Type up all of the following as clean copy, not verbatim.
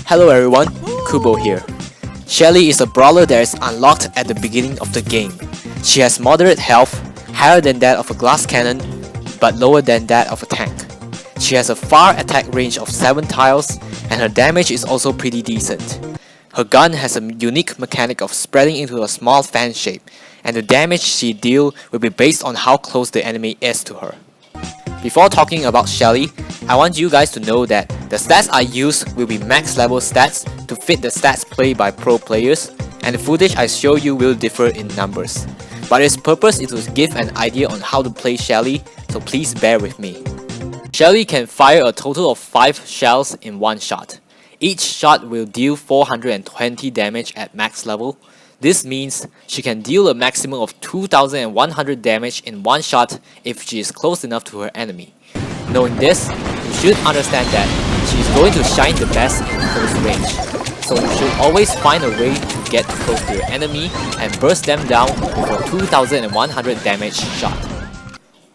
Hello everyone, Kubo here. Shelly is a brawler that is unlocked at the beginning of the game. She has moderate health, higher than that of a glass cannon, but lower than that of a tank. She has a far attack range of 7 tiles, and her damage is also pretty decent. Her gun has a unique mechanic of spreading into a small fan shape, and the damage she deals will be based on how close the enemy is to her. Before talking about Shelly, I want you guys to know that the stats I use will be max level stats to fit the stats played by pro players, and the footage I show you will differ in numbers. But its purpose is to give an idea on how to play Shelly, so please bear with me. Shelly can fire a total of 5 shells in one shot. Each shot will deal 420 damage at max level. This means she can deal a maximum of 2100 damage in one shot if she is close enough to her enemy. Knowing this, you should understand that she is going to shine the best in close range. So you should always find a way to get close to your enemy and burst them down with a 2100 damage shot.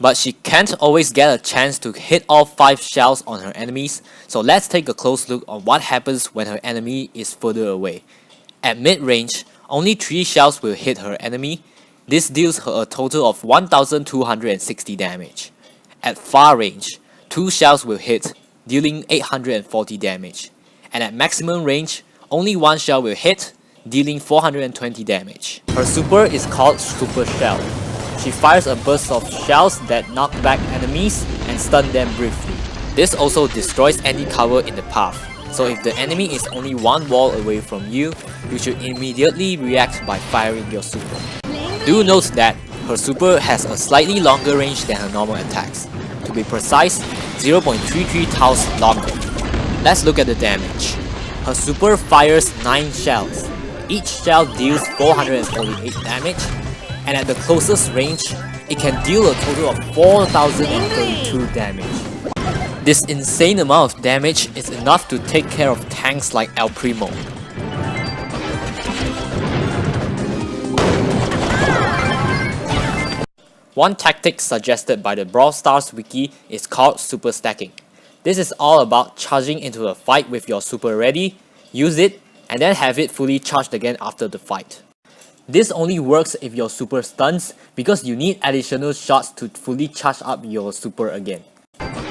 But she can't always get a chance to hit all 5 shells on her enemies, so let's take a close look on what happens when her enemy is further away. At mid-range, only 3 shells will hit her enemy. This deals her a total of 1260 damage. At far range, 2 shells will hit, dealing 840 damage. And at maximum range, only 1 shell will hit, dealing 420 damage. Her super is called Super Shell. She fires a burst of shells that knock back enemies and stun them briefly. This also destroys any cover in the path, so if the enemy is only 1 wall away from you, you should immediately react by firing your super. Do note that her super has a slightly longer range than her normal attacks. To be precise, 0.33 tiles longer. Let's look at the damage. Her super fires 9 shells. Each shell deals 448 damage, and at the closest range, it can deal a total of 4032 damage. This insane amount of damage is enough to take care of tanks like El Primo. One tactic suggested by the Brawl Stars wiki is called super stacking. This is all about charging into a fight with your super ready, use it, and then have it fully charged again after the fight. This only works if your super stuns, because you need additional shots to fully charge up your super again.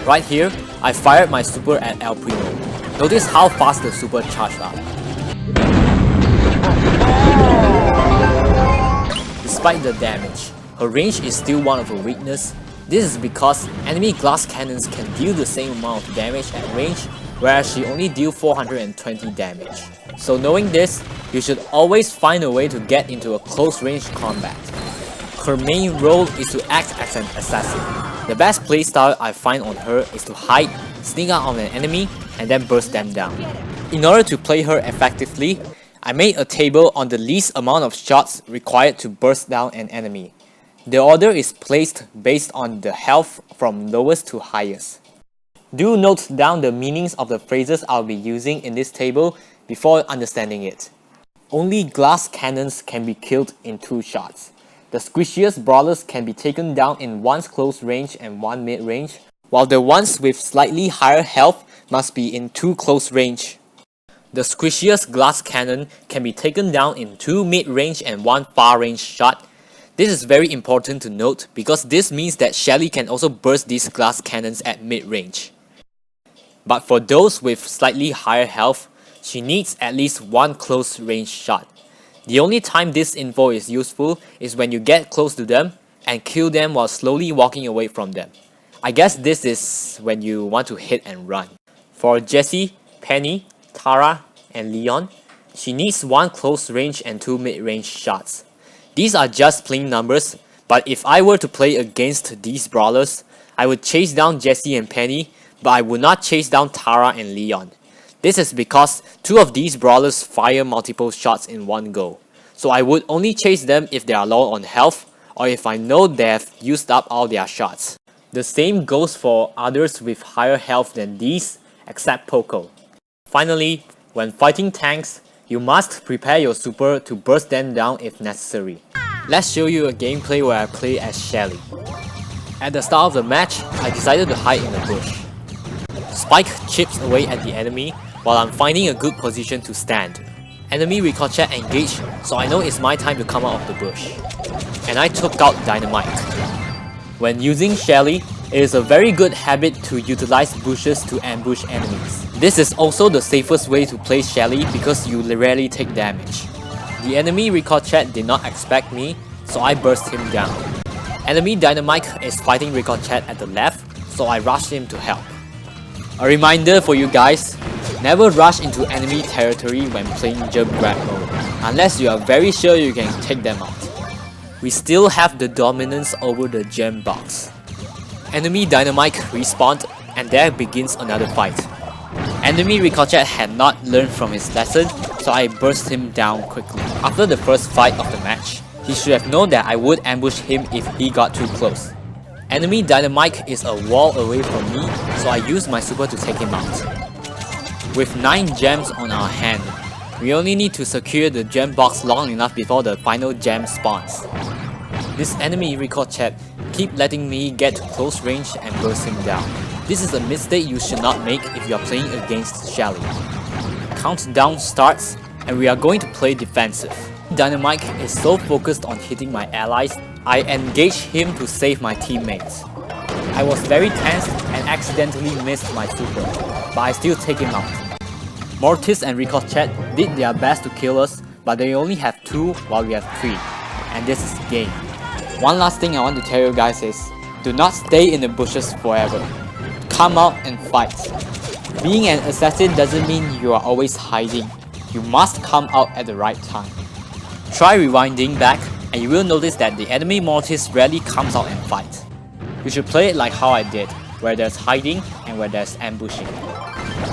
Right here, I fired my super at El Primo. Notice how fast the super charged up. Despite the damage, her range is still one of her weaknesses. This is because enemy glass cannons can deal the same amount of damage at range, whereas she only deals 420 damage. So knowing this, you should always find a way to get into a close range combat. Her main role is to act as an assassin. The best playstyle I find on her is to hide, sneak out on an enemy, and then burst them down. In order to play her effectively, I made a table on the least amount of shots required to burst down an enemy. The order is placed based on the health from lowest to highest. Do note down the meanings of the phrases I'll be using in this table before understanding it. Only glass cannons can be killed in 2 shots. The squishiest brawlers can be taken down in 1 close range and 1 mid range, while the ones with slightly higher health must be in 2 close range. The squishiest glass cannon can be taken down in 2 mid range and 1 far range shot. This is very important to note because this means that Shelly can also burst these glass cannons at mid range. But for those with slightly higher health, she needs at least 1 close range shot. The only time this info is useful is when you get close to them and kill them while slowly walking away from them. I guess this is when you want to hit and run. For Jessie, Penny, Tara, and Leon, she needs 1 close range and 2 mid range shots. These are just plain numbers, but if I were to play against these brawlers, I would chase down Jessie and Penny, but I would not chase down Tara and Leon. This is because 2 of these brawlers fire multiple shots in one go, so I would only chase them if they are low on health or if I know they have used up all their shots. The same goes for others with higher health than these, except Poco. Finally, when fighting tanks, you must prepare your super to burst them down if necessary. Let's show you a gameplay where I play as Shelly. At the start of the match, I decided to hide in a bush. Spike chips away at the enemy, while I'm finding a good position to stand. Enemy ricochet engaged, so I know it's my time to come out of the bush. And I took out Dynamite. When using Shelly, it is a very good habit to utilize bushes to ambush enemies. This is also the safest way to play Shelly because you rarely take damage. The enemy ricochet did not expect me, so I burst him down. Enemy Dynamite is fighting ricochet at the left, so I rushed him to help. A reminder for you guys, never rush into enemy territory when playing jump grab mode, unless you are very sure you can take them out. We still have the dominance over the gem box. Enemy Dynamite respawned, and there begins another fight. Enemy Ricochet had not learned from his lesson, so I burst him down quickly. After the first fight of the match, he should have known that I would ambush him if he got too close. Enemy Dynamite is a wall away from me, so I used my super to take him out. With 9 gems on our hand, we only need to secure the gem box long enough before the final gem spawns. This enemy Ricochet keep letting me get to close range and burst him down. This is a mistake you should not make if you are playing against Shelly. Countdown starts and we are going to play defensive. Dynamite is so focused on hitting my allies, I engaged him to save my teammates. I was very tense and accidentally missed my super, but I still take him out. Mortis and Ricochet did their best to kill us, but they only have 2 while we have 3, and this is game. One last thing I want to tell you guys is, do not stay in the bushes forever. Come out and fight. Being an assassin doesn't mean you are always hiding. You must come out at the right time. Try rewinding back and you will notice that the enemy Mortis rarely comes out and fights. You should play it like how I did, where there's hiding and where there's ambushing.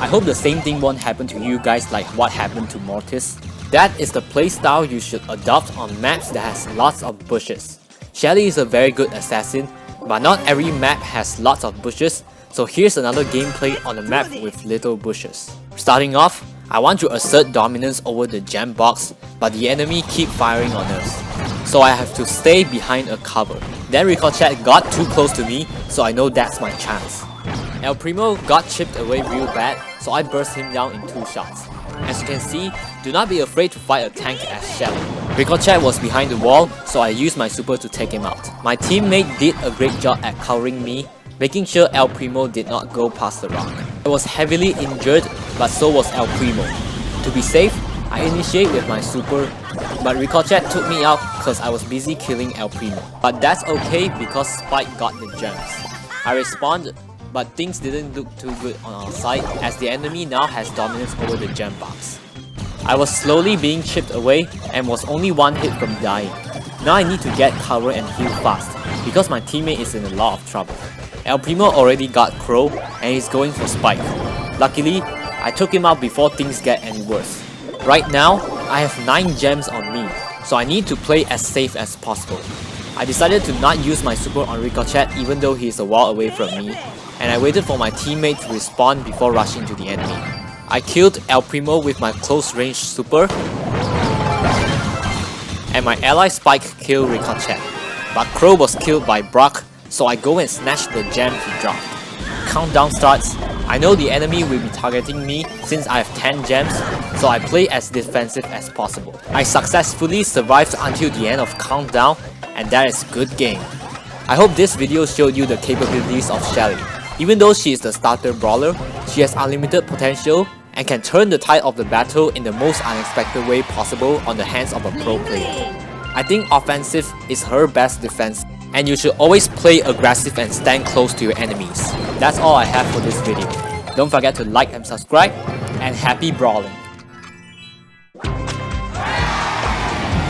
I hope the same thing won't happen to you guys like what happened to Mortis. That is the playstyle you should adopt on maps that has lots of bushes. Shelly is a very good assassin, but not every map has lots of bushes, so here's another gameplay on a map with little bushes. Starting off, I want to assert dominance over the gem box, but the enemy keep firing on us, so I have to stay behind a cover. Then Ricochet got too close to me, so I know that's my chance. El Primo got chipped away real bad, so I burst him down in 2 shots. As you can see, do not be afraid to fight a tank as Shelly. Ricochet was behind the wall, so I used my super to take him out. My teammate did a great job at covering me, making sure El Primo did not go past the rock. I was heavily injured, but so was El Primo. To be safe, I initiate with my super, but Ricochet took me out cause I was busy killing El Primo. But that's okay because Spike got the gems. I responded, but things didn't look too good on our side as the enemy now has dominance over the gem box. I was slowly being chipped away and was only 1 hit from dying. Now I need to get cover and heal fast because my teammate is in a lot of trouble. El Primo already got Crow and he's going for Spike. Luckily, I took him out before things get any worse. Right now, I have 9 gems on me, so I need to play as safe as possible. I decided to not use my super on Ricochet even though he is a wall away from me, and I waited for my teammate to respawn before rushing to the enemy. I killed El Primo with my close range super, and my ally Spike killed Ricochet, but Crow was killed by Brock, so I go and snatch the gem he dropped. Countdown starts. I know the enemy will be targeting me since I have 10 gems, so I play as defensive as possible. I successfully survived until the end of countdown, and that is good game. I hope this video showed you the capabilities of Shelly. Even though she is the starter brawler, she has unlimited potential and can turn the tide of the battle in the most unexpected way possible on the hands of a pro player. I think offensive is her best defense, and you should always play aggressive and stand close to your enemies. That's all I have for this video. Don't forget to like and subscribe, and happy brawling!